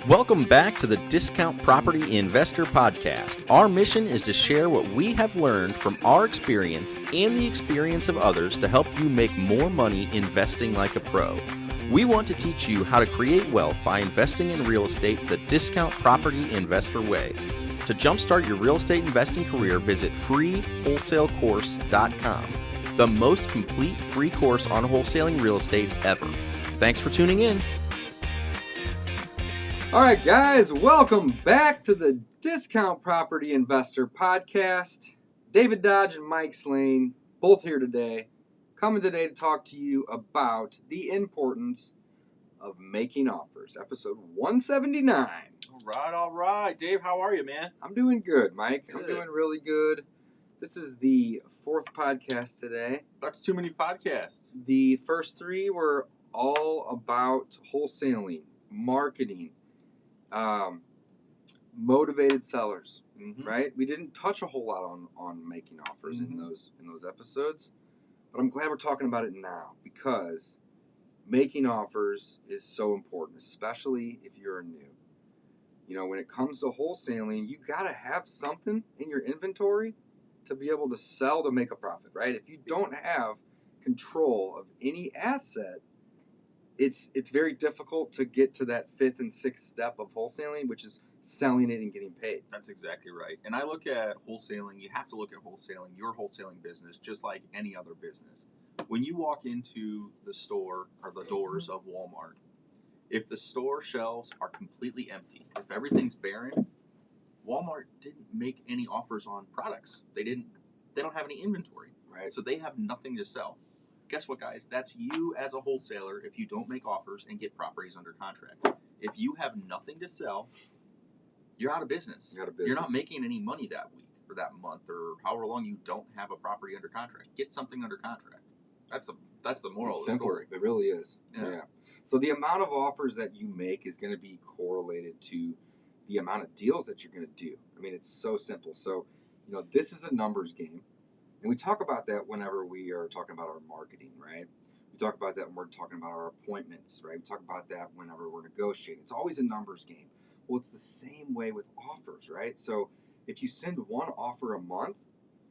Welcome back to the Discount Property Investor Podcast. Our mission is to share what we have learned from our experience and the experience of others to help you make more money investing like a pro. We want to teach you how to create wealth by investing in real estate the Discount Property Investor way. To jumpstart your real estate investing career, visit freewholesalecourse.com, the most complete free course on wholesaling real estate ever. Thanks for tuning in. All right, guys, welcome back to the Discount Property Investor Podcast. David Dodge and Mike Slane, both here today, coming today to talk to you about the importance of making offers. Episode 179. All right. Dave, how are you, man? I'm doing good, Mike. Good. I'm doing really good. This is the fourth podcast today. That's too many podcasts. The first three were all about wholesaling, marketing, motivated sellers, right? We didn't touch a whole lot on making offers in those episodes, but I'm glad we're talking about it now because making offers is so important, especially if you're new. You know, when it comes to wholesaling, you got to have something in your inventory to be able to sell to make a profit, right? If you don't have control of any asset, it's very difficult to get to that fifth and sixth step of wholesaling, which is selling it and getting paid. That's exactly right. And I look at wholesaling, you have to look at wholesaling, your wholesaling business, just like any other business. When you walk into the store or the doors of Walmart, if the store shelves are completely empty, if everything's barren, Walmart didn't make any offers on products. They don't have any inventory. Right. So they have nothing to sell. Guess what, guys? That's you as a wholesaler if you don't make offers and get properties under contract. If you have nothing to sell, you're out of business. You're not making any money that week or that month or however long you don't have a property under contract. Get something under contract. That's the moral of the story. It really is. Yeah. So the amount of offers that you make is going to be correlated to the amount of deals that you're going to do. I mean, it's so simple. So, you know, this is a numbers game. And we talk about that whenever we are talking about our marketing, right? We talk about that when we're talking about our appointments, right? We talk about that whenever we're negotiating. It's always a numbers game. Well, it's the same way with offers, right? So if you send one offer a month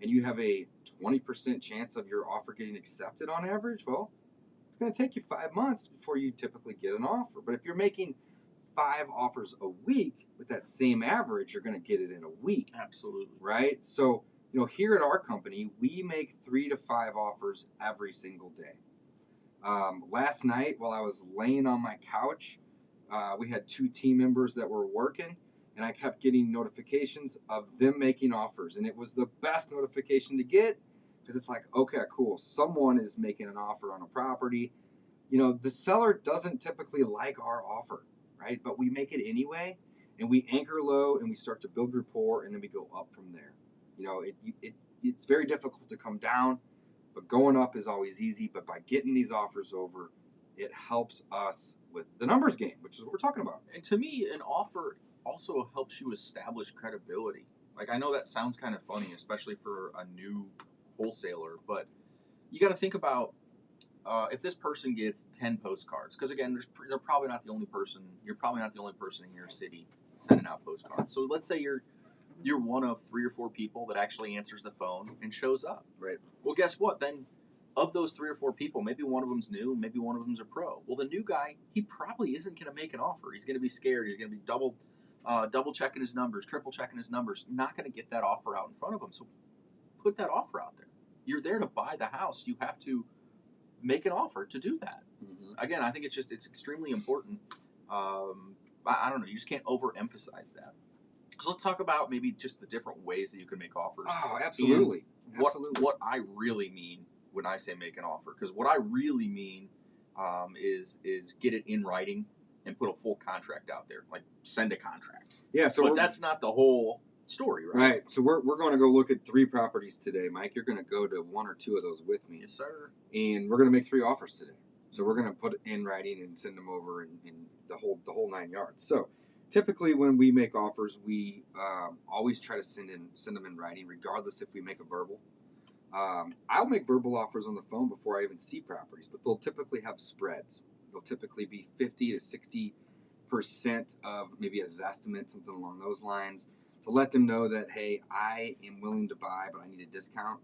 and you have a 20% chance of your offer getting accepted on average, well, it's going to take you 5 months before you typically get an offer. But if you're making 5 offers a week with that same average, you're going to get it in a week. Absolutely. Right? So, you know, here at our company, we make 3 to 5 offers every single day. Last night, while I was laying on my couch, we had 2 team members that were working, and I kept getting notifications of them making offers. And it was the best notification to get because it's like, okay, cool. Someone is making an offer on a property. You know, the seller doesn't typically like our offer, right? But we make it anyway, and we anchor low, and we start to build rapport, and then we go up from there. You know, it's very difficult to come down, but going up is always easy. But by getting these offers over, it helps us with the numbers game, which is what we're talking about. And to me, an offer also helps you establish credibility. Like, I know that sounds kind of funny, especially for a new wholesaler, but you got to think about if this person gets 10 postcards, because again, they're probably not the only person. You're probably not the only person in your city sending out postcards. So let's say you're one of 3 or 4 people that actually answers the phone and shows up. Right. Well, guess what? Then of those 3 or 4 people, maybe one of them's new, maybe one of them's a pro. Well, the new guy, he probably isn't going to make an offer. He's going to be scared. He's going to be double checking his numbers, triple checking his numbers. Not going to get that offer out in front of him. So put that offer out there. You're there to buy the house. You have to make an offer to do that. Again, I think it's extremely important. I don't know. You just can't overemphasize that. So let's talk about maybe just the different ways that you can make offers. Oh, absolutely. What I really mean when I say make an offer, because what I really mean is get it in writing and put a full contract out there, like send a contract. Yeah. So but that's not the whole story, right? Right. So we're going to go look at 3 properties today, Mike. You're going to go to 1 or 2 of those with me. Yes, sir. And we're going to make 3 offers today. So we're going to put it in writing and send them over in the whole 9 yards. So typically when we make offers, we always try to send them in writing, regardless if we make a verbal. I'll make verbal offers on the phone before I even see properties, but they'll typically have spreads. They'll typically be 50 to 60% percent of maybe a Zestimate, something along those lines, to let them know that, hey, I am willing to buy, but I need a discount.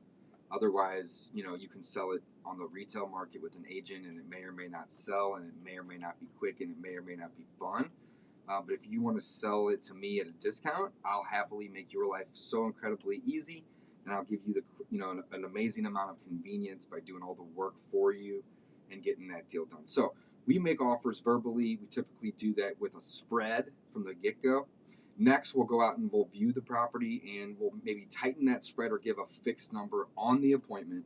Otherwise, you know, you can sell it on the retail market with an agent, and it may or may not sell, and it may or may not be quick, and it may or may not be fun. But if you want to sell it to me at a discount, I'll happily make your life so incredibly easy, and I'll give you an amazing amount of convenience by doing all the work for you and getting that deal done. So we make offers verbally. We typically do that with a spread from the get-go. Next, we'll go out and we'll view the property, and we'll maybe tighten that spread or give a fixed number on the appointment.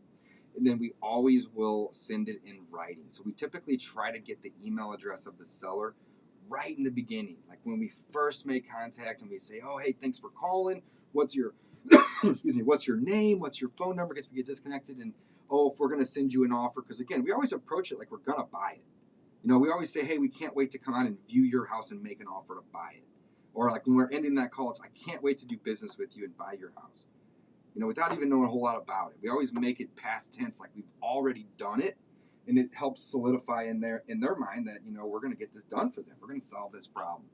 And then we always will send it in writing. So we typically try to get the email address of the seller right in the beginning. Like when we first make contact and we say, oh, hey, thanks for calling. What's your what's your name? What's your phone number? Because we get disconnected. And, oh, if we're going to send you an offer. Because, again, we always approach it like we're going to buy it. You know, we always say, hey, we can't wait to come out and view your house and make an offer to buy it. Or like when we're ending that call, it's, I can't wait to do business with you and buy your house. You know, without even knowing a whole lot about it. We always make it past tense, like we've already done it. And it helps solidify in their mind that, you know, we're going to get this done for them. We're going to solve this problem.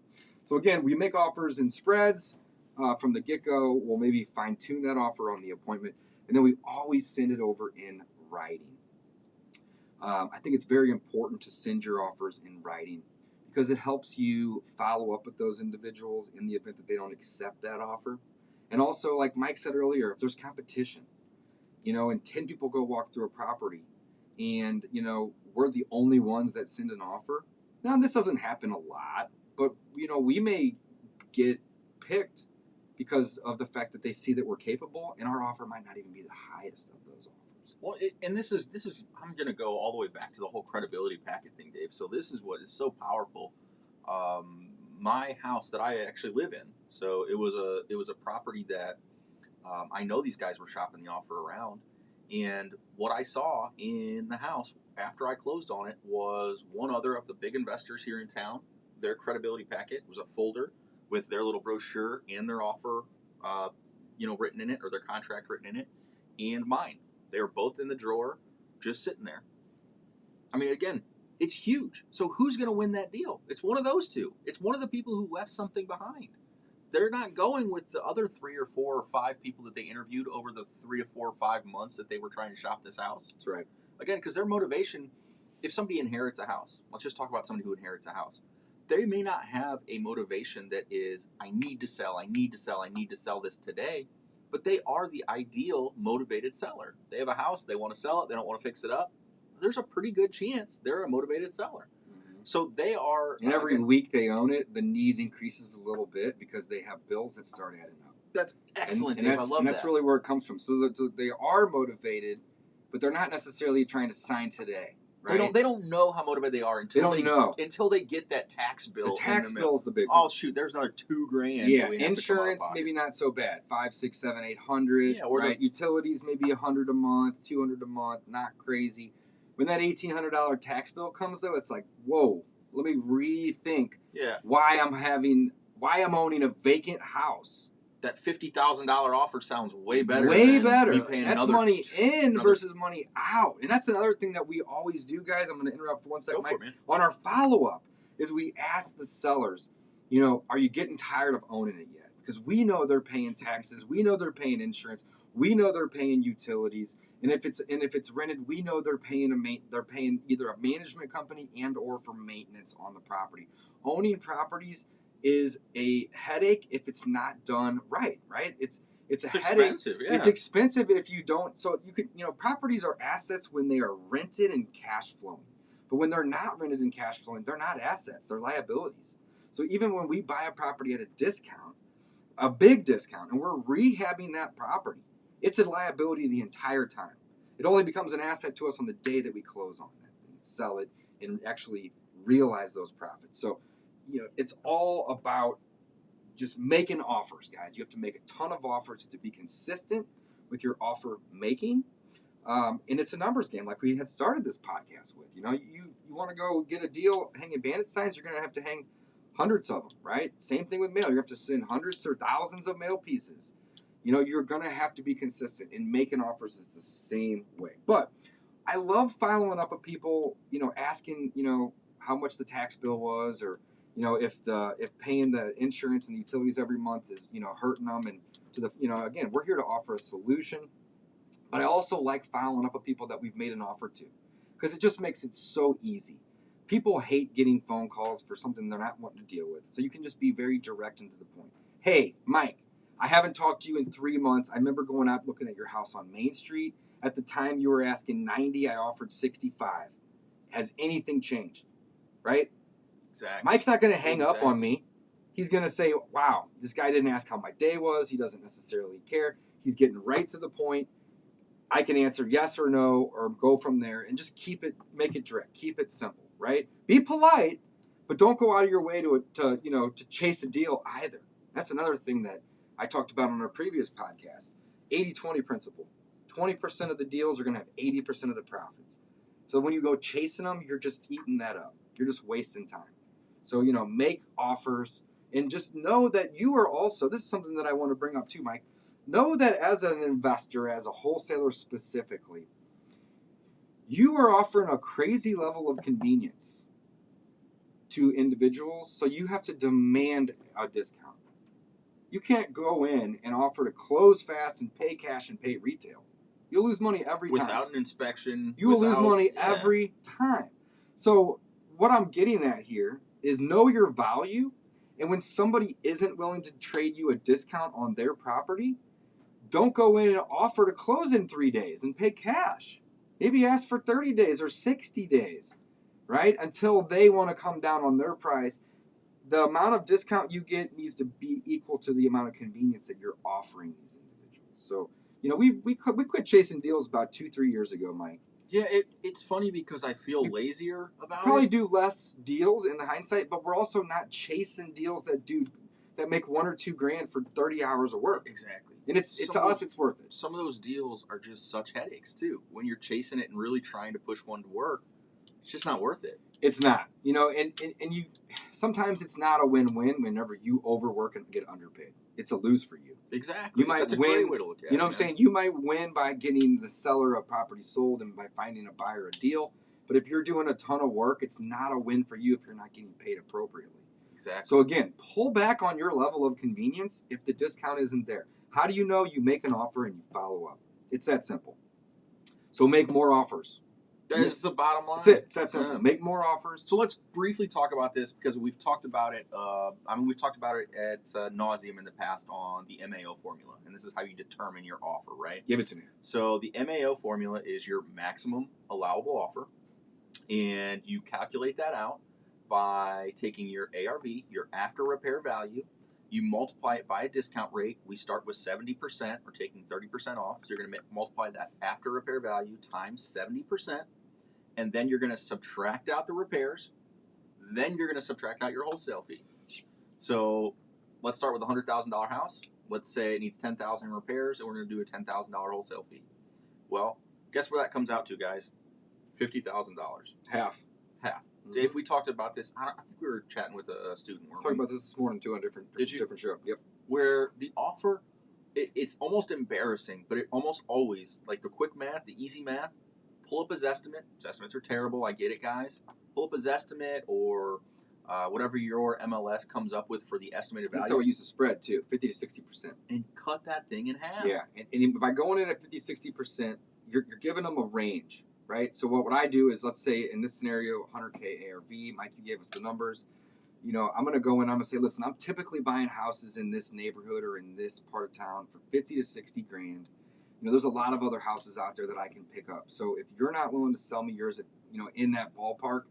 So again, we make offers in spreads from the get-go. We'll maybe fine-tune that offer on the appointment. And then we always send it over in writing. I think it's very important to send your offers in writing, because it helps you follow up with those individuals in the event that they don't accept that offer. And also, like Mike said earlier, if there's competition, you know, and 10 people go walk through a property and, you know, we're the only ones that send an offer. Now, this doesn't happen a lot, but, you know, we may get picked because of the fact that they see that we're capable, and our offer might not even be the highest of those offers. Well, and this is I'm going to go all the way back to the whole credibility packet thing, Dave. So this is what is so powerful. My house that I actually live in, so it was a property that I know these guys were shopping the offer around, and what I saw in the house after I closed on it was one other of the big investors here in town. Their credibility packet was a folder with their little brochure and their offer, written in it, or their contract written in it, and mine. They were both in the drawer, just sitting there. I mean, again, it's huge. So who's going to win that deal? It's one of those two. It's one of the people who left something behind. They're not going with the other 3 or 4 or 5 people that they interviewed over the 3 or 4 or 5 months that they were trying to shop this house. That's right. Again, because their motivation, if somebody inherits a house, let's just talk about somebody who inherits a house. They may not have a motivation that is, I need to sell, I need to sell, I need to sell this today. But they are the ideal motivated seller. They have a house, they want to sell it, they don't want to fix it up. There's a pretty good chance they're a motivated seller. Mm-hmm. So they are... And every week they own it, the need increases a little bit because they have bills that start adding up. That's excellent, Dave. I love that. And that's really where it comes from. So they are motivated, but they're not necessarily trying to sign today. Right? They don't know how motivated they are until they get that tax bill. The tax bill is the big one. Oh shoot, there's another $2,000. Yeah, insurance maybe not so bad. 5, 6, 7, 800. Yeah, right. Utilities maybe $100 a month, $200 a month. Not crazy. When that $1,800 tax bill comes though, it's like, whoa. Let me rethink. Yeah. Why I'm owning a vacant house. That $50,000 offer sounds way better. Way better. That's money in versus money out. And that's another thing that we always do, guys. I'm going to interrupt for one second, Mike. On our follow-up is we ask the sellers, you know, are you getting tired of owning it yet? Because we know they're paying taxes. We know they're paying insurance. We know they're paying utilities. And if it's rented, we know they're paying either a management company and or for maintenance on the property. Owning properties is a headache if it's not done right? It's a headache. Expensive, yeah. It's expensive if you don't. So you could, properties are assets when they are rented and cash flowing. But when they're not rented and cash flowing, they're not assets. They're liabilities. So even when we buy a property at a discount, a big discount, and we're rehabbing that property, it's a liability the entire time. It only becomes an asset to us on the day that we close on it and sell it and actually realize those profits. So, it's all about just making offers, guys. You have to make a ton of offers to be consistent with your offer making. And it's a numbers game like we had started this podcast with. You want to go get a deal hanging bandit signs, you're going to have to hang hundreds of them, right? Same thing with mail. You have to send hundreds or thousands of mail pieces. You're going to have to be consistent, and making offers is the same way. But I love following up with people, asking, how much the tax bill was, or, if paying the insurance and the utilities every month is, hurting them, and again, we're here to offer a solution. But I also like following up with people that we've made an offer to, because it just makes it so easy. People hate getting phone calls for something they're not wanting to deal with. So you can just be very direct and to the point. Hey, Mike, I haven't talked to you in 3 months. I remember going out looking at your house on Main Street. At the time you were asking 90, I offered 65. Has anything changed? Right? Exactly. Mike's not going to hang up on me. He's going to say, wow, this guy didn't ask how my day was. He doesn't necessarily care. He's getting right to the point. I can answer yes or no or go from there, and just make it direct. Keep it simple, right? Be polite, but don't go out of your way to chase a deal either. That's another thing that I talked about on our previous podcast. 80-20 principle. 20% of the deals are going to have 80% of the profits. So when you go chasing them, you're just eating that up. You're just wasting time. So, make offers, and just know that you are also, this is something that I want to bring up too, Mike. Know that as an investor, as a wholesaler specifically, you are offering a crazy level of convenience to individuals, so you have to demand a discount. You can't go in and offer to close fast and pay cash and pay retail. You'll lose money every time. Without an inspection. You will lose money every time. So what I'm getting at here is know your value, and when somebody isn't willing to trade you a discount on their property, don't go in and offer to close in 3 days and pay cash. Maybe ask for 30 days or 60 days, right? Until they want to come down on their price. The amount of discount you get needs to be equal to the amount of convenience that you're offering these individuals. So, we quit chasing deals about 2-3 years ago, Mike. Yeah, it's funny because I feel lazier about Probably it. do less deals in the hindsight, but we're also not chasing deals that make $1 or $2 grand for 30 hours of work. Exactly. And to us, it's worth it. Some of those deals are just such headaches too. When you're chasing it and really trying to push one to work, it's just not worth it. It's not, and you sometimes it's not a win-win whenever you overwork and get underpaid. It's a lose for you. Exactly. You might That's win. A great way to look at it. You know what I'm saying? You might win by getting the seller a property sold and by finding a buyer a deal. But if you're doing a ton of work, it's not a win for you if you're not getting paid appropriately. Exactly. So again, pull back on your level of convenience if the discount isn't there. How do you know? You make an offer and you follow up. It's that simple. So make more offers. That is the bottom line. That's it. It's that simple. Yeah. Make more offers. So let's briefly talk about this because we've talked about it. We've talked about it at nauseum in the past on the Mao Formula, and this is how you determine your offer, right? Give it to me. So the Mao Formula is your maximum allowable offer, and you calculate that out by taking your ARV, your after repair value. You multiply it by a discount rate. We start with 70%. We're taking 30% off. So you're going to multiply that after repair value times 70%. And then you're going to subtract out the repairs. Then you're going to subtract out your wholesale fee. So let's start with a $100,000 house. Let's say it needs $10,000 in repairs, and we're going to do a $10,000 wholesale fee. Well, guess where that comes out to, guys? $50,000. Half. Mm-hmm. Dave, we talked about this. I think we were chatting with a student. Talking about this morning too on different show. Yep. Where the offer, it's almost embarrassing, but it almost always, like the quick math, the easy math, pull up his estimate. His estimates are terrible. I get it, guys. Pull up his estimate or whatever your MLS comes up with for the estimated value. That's how we use the spread too, 50 to 60%. And cut that thing in half. Yeah, and by going in at 50, 60%, you're giving them a range, right? So what I do is, let's say in this scenario, 100K ARV, Mike, you gave us the numbers. I'm going to go in, I'm going to say, listen, I'm typically buying houses in this neighborhood or in this part of town for 50 to 60 grand. There's a lot of other houses out there that I can pick up. So if you're not willing to sell me yours, in that ballpark,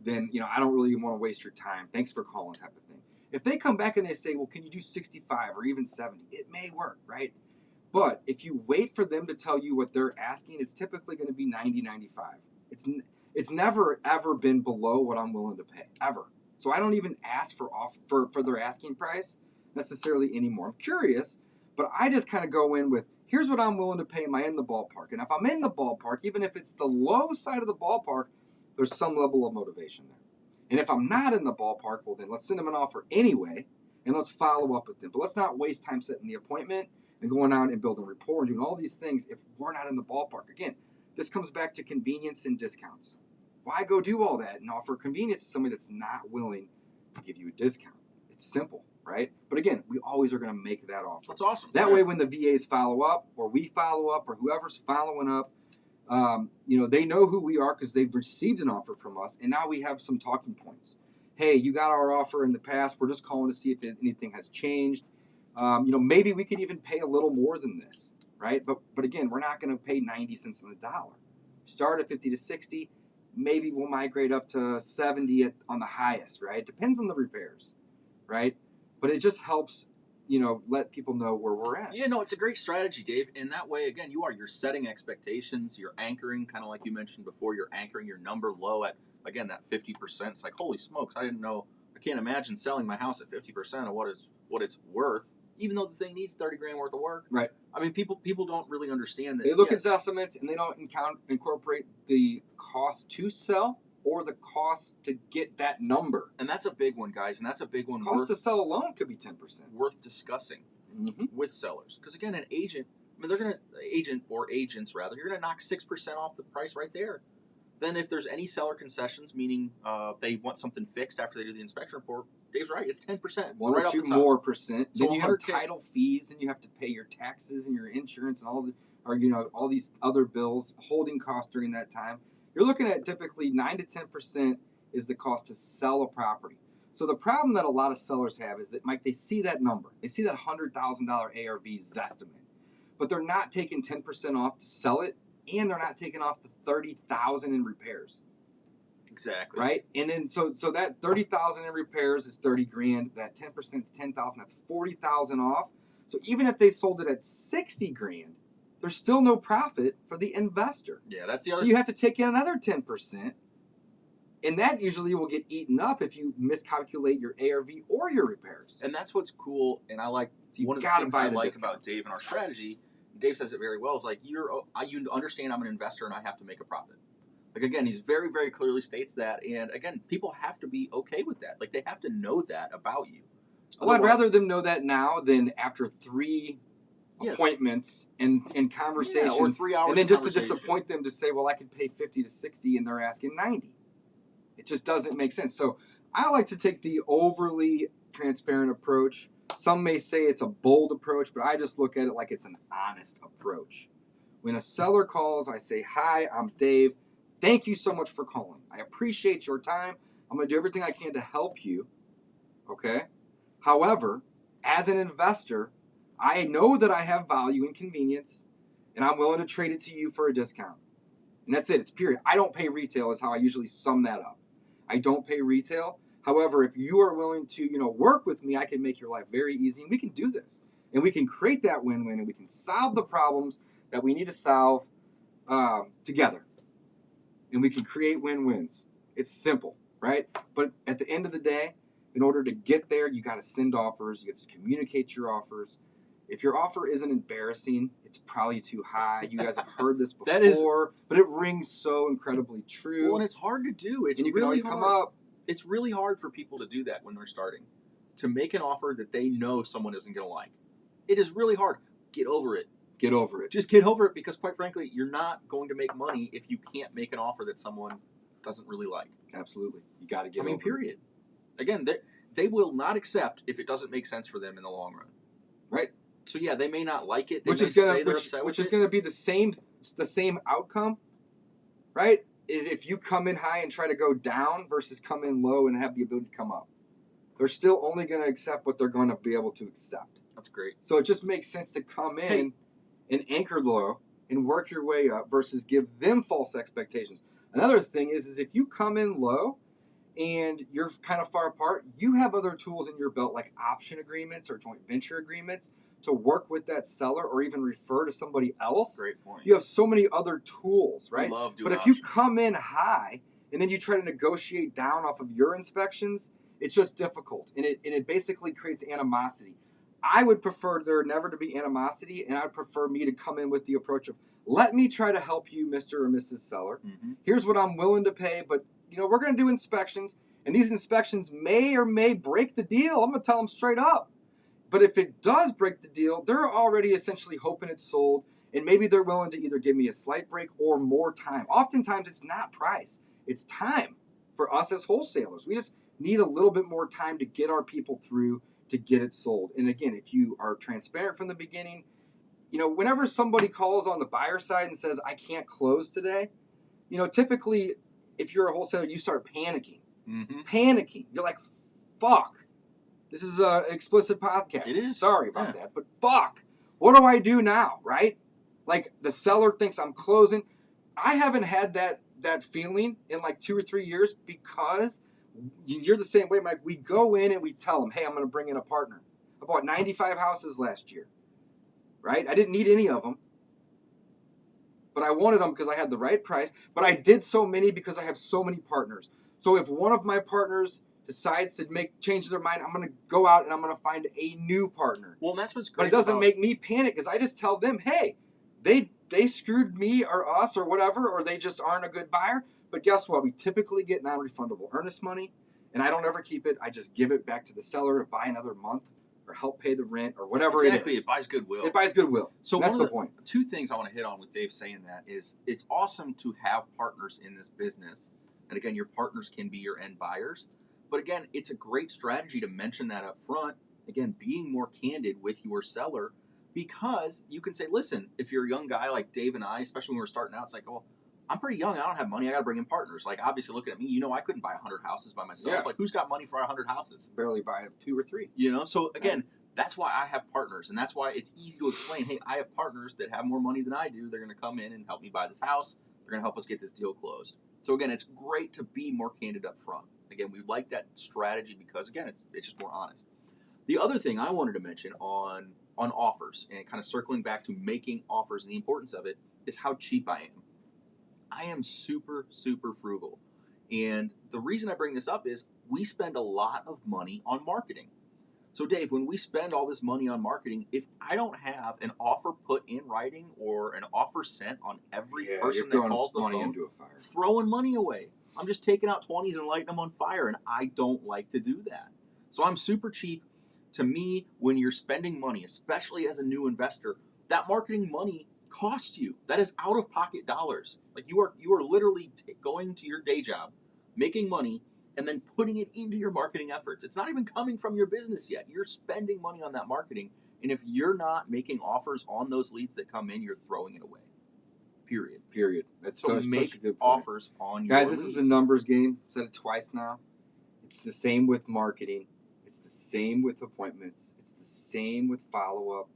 then, I don't really want to waste your time. Thanks for calling, type of thing. If they come back and they say, well, can you do 65 or even 70? It may work, right? But if you wait for them to tell you what they're asking, it's typically going to be 90, 95. It's never, ever been below what I'm willing to pay, ever. So I don't even ask for their asking price necessarily anymore. I'm curious, but I just kind of go in with, here's what I'm willing to pay. Am I in the ballpark? And if I'm in the ballpark, even if it's the low side of the ballpark, there's some level of motivation there. And if I'm not in the ballpark, well, then let's send them an offer anyway, and let's follow up with them. But let's not waste time setting the appointment and going out and building rapport and doing all these things if we're not in the ballpark. Again, this comes back to convenience and discounts. Why go do all that and offer convenience to somebody that's not willing give you a discount. It's simple, right? But again, we always are going to make that offer. That's awesome. That way, when the VAs follow up, or we follow up, or whoever's following up, they know who we are because they've received an offer from us, and now we have some talking points. Hey, you got our offer in the past. We're just calling to see if anything has changed. Maybe we could even pay a little more than this, right? But again, we're not going to pay 90 cents on the dollar. Start at 50 to 60. Maybe we'll migrate up to 70 on the highest, right? Depends on the repairs, right? But it just helps, let people know where we're at. Yeah, no, it's a great strategy, Dave. And that way, again, you're setting expectations. You're anchoring, kind of like you mentioned before, you're anchoring your number low at, again, that 50%. It's like, holy smokes, I can't imagine selling my house at 50% of what it's worth, even though the thing needs 30 grand worth of work. Right. I mean, people don't really understand that. They look at estimates and they don't incorporate the cost to sell or the cost to get that number. And that's a big one, guys. And that's a big one. Cost to sell alone could be 10%. Worth discussing with sellers. Because again, agent or agents, you're going to knock 6% off the price right there. Then if there's any seller concessions, meaning they want something fixed after they do the inspection report, Dave's right, it's 10%. One right or two off the top. more percent. So then you have 100K. title fees, and you have to pay your taxes and your insurance and all these other bills, holding costs during that time. You're looking at typically 9 to 10% is the cost to sell a property. So the problem that a lot of sellers have is that, Mike, they see that number. They see that $100,000 ARV estimate, but they're not taking 10% off to sell it, and they're not taking off the $30,000 in repairs. Exactly. Right? And then so that $30,000 in repairs is 30 grand. That 10% is 10,000. That's 40,000 off. So even if they sold it at 60 grand, there's still no profit for the investor. Yeah, that's the other. So you have to take in another 10%, and that usually will get eaten up if you miscalculate your ARV or your repairs. And that's what's cool. And I like one of the things I like about Dave and our strategy. Dave says it very well. Is like you understand I'm an investor and I have to make a profit. Like again, he's very, very clearly states that, and again, people have to be okay with that. Like they have to know that about you. Well, I'd rather them know that now than after 3 appointments and conversations, or 3 hours, and then just to disappoint them to say, well, I could pay 50 to 60, and they're asking 90. It just doesn't make sense. So I like to take the overly transparent approach. Some may say it's a bold approach, but I just look at it like it's an honest approach. When a seller calls, I say, hi, I'm Dave. Thank you so much for calling. I appreciate your time. I'm going to do everything I can to help you. Okay? However, as an investor, I know that I have value and convenience, and I'm willing to trade it to you for a discount. And that's it. It's period. I don't pay retail is how I usually sum that up. I don't pay retail. However, if you are willing to, work with me, I can make your life very easy, and we can do this. And we can create that win-win, and we can solve the problems that we need to solve together. And we can create win-wins. It's simple, right? But at the end of the day, in order to get there, you got to send offers. You have to communicate your offers. If your offer isn't embarrassing, it's probably too high. You guys have heard this before, but it rings so incredibly true. Well, and it's hard to do. It's and you really can always hard. come up. It's really hard for people to do that when they're starting, to make an offer that they know someone isn't going to like. It is really hard. Get over it. Get over it. Just get over it, because quite frankly, you're not going to make money if you can't make an offer that someone doesn't really like. Absolutely. You got to get over it. Period. Again, they will not accept if it doesn't make sense for them in the long run. Right. So yeah, they may not like it. Which is going to be the same outcome, right? Is if you come in high and try to go down versus come in low and have the ability to come up. They're still only going to accept what they're going to be able to accept. That's great. So it just makes sense to come in and anchor low and work your way up versus give them false expectations. Another thing is if you come in low and you're kind of far apart, you have other tools in your belt like option agreements or joint venture agreements to work with that seller or even refer to somebody else. Great point. You have so many other tools, right? We love doing But if you come in high and then you try to negotiate down off of your inspections, it's just difficult. And it basically creates animosity. I would prefer there never to be animosity, and I'd prefer me to come in with the approach of, let me try to help you, Mr. or Mrs. Seller. Mm-hmm. Here's what I'm willing to pay, but we're going to do inspections, and these inspections may or may break the deal. I'm going to tell them straight up. But if it does break the deal, they're already essentially hoping it's sold, and maybe they're willing to either give me a slight break or more time. Oftentimes, it's not price. It's time for us as wholesalers. need a little bit more time to get our people through to get it sold. And again, if you are transparent from the beginning, whenever somebody calls on the buyer side and says, I can't close today, typically if you're a wholesaler, you start panicking. Mm-hmm. Panicking. You're like, fuck. This is an explicit podcast. It is. Sorry about that, but fuck. What do I do now, right? Like the seller thinks I'm closing. I haven't had that feeling in like 2 or 3 years because you're the same way, Mike. We go in and we tell them, hey, I'm going to bring in a partner. I bought 95 houses last year, right? I didn't need any of them, but I wanted them because I had the right price. But I did so many because I have so many partners. So if one of my partners decides to change their mind, I'm going to go out and I'm going to find a new partner. Well, and that's what's great. But it doesn't make me panic because I just tell them, hey, they screwed me or us or whatever, or they just aren't a good buyer. But guess what? We typically get non-refundable earnest money, and I don't ever keep it. I just give it back to the seller to buy another month or help pay the rent or whatever it is. Exactly. It buys goodwill. It buys goodwill. So that's the point. 2 things I want to hit on with Dave saying that is it's awesome to have partners in this business. And again, your partners can be your end buyers. But again, it's a great strategy to mention that up front. Again, being more candid with your seller, because you can say, listen, if you're a young guy like Dave and I, especially when we're starting out, it's like, well, I'm pretty young. I don't have money. I got to bring in partners. Like, obviously, looking at me, I couldn't buy 100 houses by myself. Yeah. Like, who's got money for 100 houses? Barely buy 2 or 3. So again, that's why I have partners, and that's why it's easy to explain, hey, I have partners that have more money than I do. They're going to come in and help me buy this house. They're going to help us get this deal closed. So again, it's great to be more candid up front. Again, we like that strategy because, again, it's just more honest. The other thing I wanted to mention on offers and kind of circling back to making offers and the importance of it is how cheap I am. I am super, super frugal. And the reason I bring this up is we spend a lot of money on marketing. So Dave, when we spend all this money on marketing, if I don't have an offer put in writing or an offer sent on every person that calls the phone, into a fire. Throwing money away. I'm just taking out 20s and lighting them on fire, and I don't like to do that. So I'm super cheap. To me, when you're spending money, especially as a new investor, that marketing money costs you. That is out-of-pocket dollars. Like you are literally going to your day job, making money, and then putting it into your marketing efforts. It's not even coming from your business yet. You're spending money on that marketing, and if you're not making offers on those leads that come in, you're throwing it away. Period. That's So such a make good point. offers on your Guys, leads. this is a numbers game. I've said it twice now. It's the same with marketing. It's the same with appointments. It's the same with follow-up.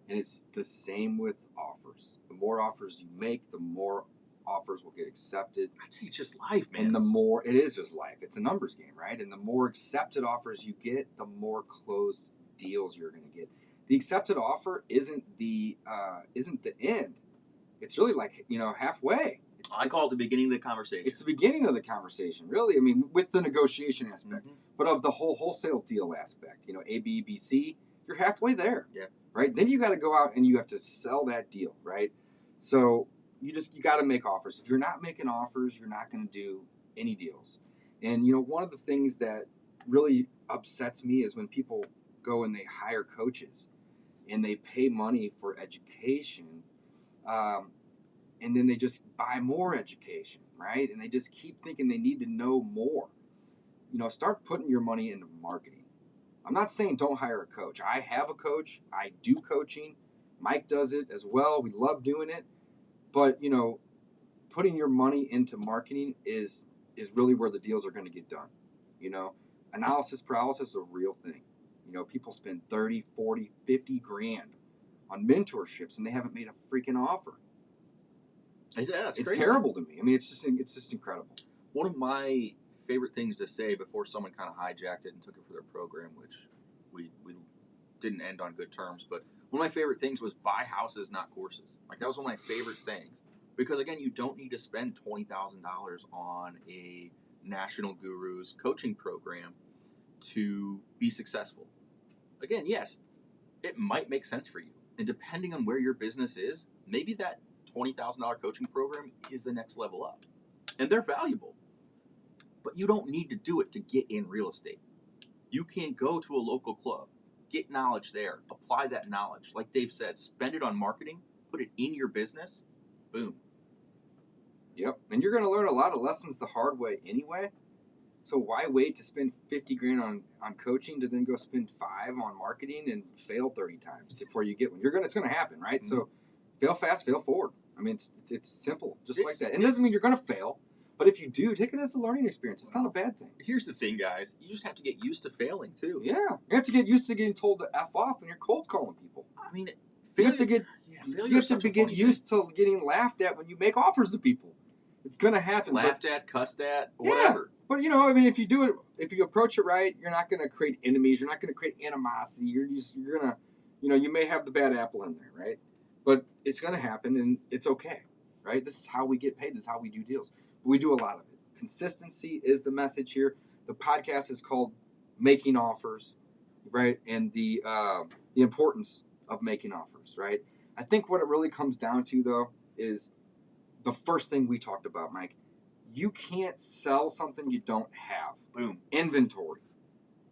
And it's the same with offers. The more offers you make, the more offers will get accepted. I'd say it's just life, man. And the more, it is just life. It's a numbers game, right? And the more accepted offers you get, the more closed deals you're going to get. The accepted offer isn't the end. It's really like, halfway. I call it the beginning of the conversation. It's the beginning of the conversation, really. I mean, with the negotiation aspect, Mm-hmm. but of the whole wholesale deal aspect, A, B, B, C, you're halfway there. Yeah. Right? Then you got to go out and you have to sell that deal, right? So you got to make offers. If you're not making offers, you're not going to do any deals. And, one of the things that really upsets me is when people go and they hire coaches and they pay money for education, and then they just buy more education, right? And they just keep thinking they need to know more. Start putting your money into marketing. I'm not saying don't hire a coach. I have a coach. I do coaching. Mike does it as well. We love doing it. But, putting your money into marketing is really where the deals are going to get done. Analysis paralysis is a real thing. People spend 30, 40, 50 grand on mentorships and they haven't made a freaking offer. Yeah, it's It's crazy. terrible to me. I mean, it's just incredible. One of my favorite things to say before someone kind of hijacked it and took it for their program, which we didn't end on good terms, but one of my favorite things was buy houses, not courses. Like, that was one of my favorite sayings. Because, again, you don't need to spend $20,000 on a national guru's coaching program to be successful. Again, yes, it might make sense for you. And depending on where your business is, maybe that $20,000 coaching program is the next level up. And they're valuable. But you don't need to do it to get in real estate. You can go to a local club, get knowledge there, apply that knowledge. Like Dave said, spend it on marketing, put it in your business, boom. Yep. And you're going to learn a lot of lessons the hard way anyway. So why wait to spend 50 grand on coaching to then go spend 5 on marketing and fail 30 times before you get one? It's going to happen, right? So fail fast, fail forward. I mean, it's simple, like that. And it doesn't mean you're going to fail, but if you do, take it as a learning experience. It's not a bad thing. Here's the thing, guys. You just have to get used to failing, too. Yeah. You have to get used to getting told to F off when you're cold calling people. I mean, you have to get used to getting laughed at when you make offers to people. It's going to happen. Laughed at, cussed at, whatever. Yeah. But, if you do it, if you approach it right, you're not going to create enemies. You're not going to create animosity. You're going to, you may have the bad apple in there, right? But it's going to happen, and it's okay, right? This is how we get paid. This is how we do deals. But we do a lot of it. Consistency is the message here. The podcast is called Making Offers, right? And the importance of making offers, right? I think what it really comes down to, though, is the first thing we talked about, Mike. You can't sell something you don't have. Boom. Inventory.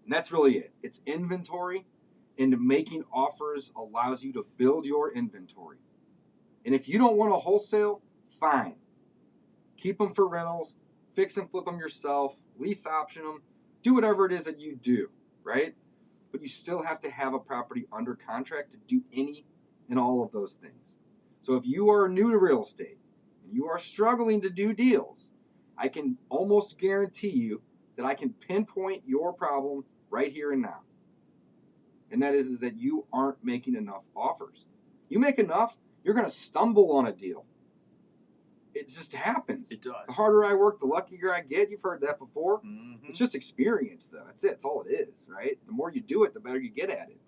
And that's really it. It's inventory. And making offers allows you to build your inventory. And if you don't want to wholesale, fine. Keep them for rentals, fix and flip them yourself, lease option them, do whatever it is that you do, right? But you still have to have a property under contract to do any and all of those things. So if you are new to real estate and you are struggling to do deals, I can almost guarantee you that I can pinpoint your problem right here and now. And that is that you aren't making enough offers. You make enough, you're going to stumble on a deal. It just happens. It does. The harder I work, the luckier I get. You've heard that before. Mm-hmm. It's just experience, though. That's it. That's all it is, right? The more you do it, the better you get at it.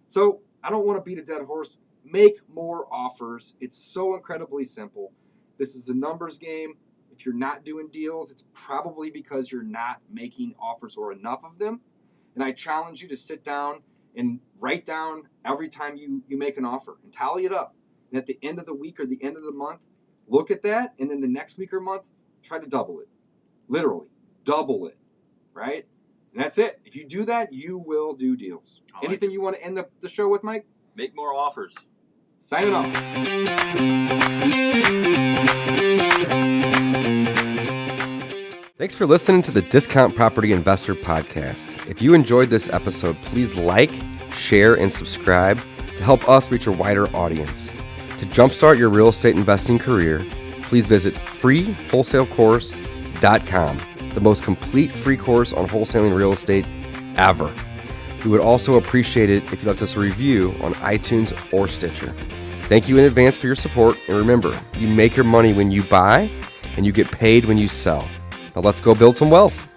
So I don't want to beat a dead horse. Make more offers. It's so incredibly simple. This is a numbers game. If you're not doing deals, it's probably because you're not making offers or enough of them. And I challenge you to sit down and write down every time you make an offer and tally it up. And at the end of the week or the end of the month, look at that. And then the next week or month, try to double it. Literally, double it, right? And that's it. If you do that, you will do deals. Anything you want to end the show with, Mike? Make more offers. Signing off. Thanks for listening to the Discount Property Investor Podcast. If you enjoyed this episode, please like, share, and subscribe to help us reach a wider audience. To jumpstart your real estate investing career, please visit freewholesalecourse.com, the most complete free course on wholesaling real estate ever. We would also appreciate it if you left us a review on iTunes or Stitcher. Thank you in advance for your support, and remember, you make your money when you buy, and you get paid when you sell. Now let's go build some wealth.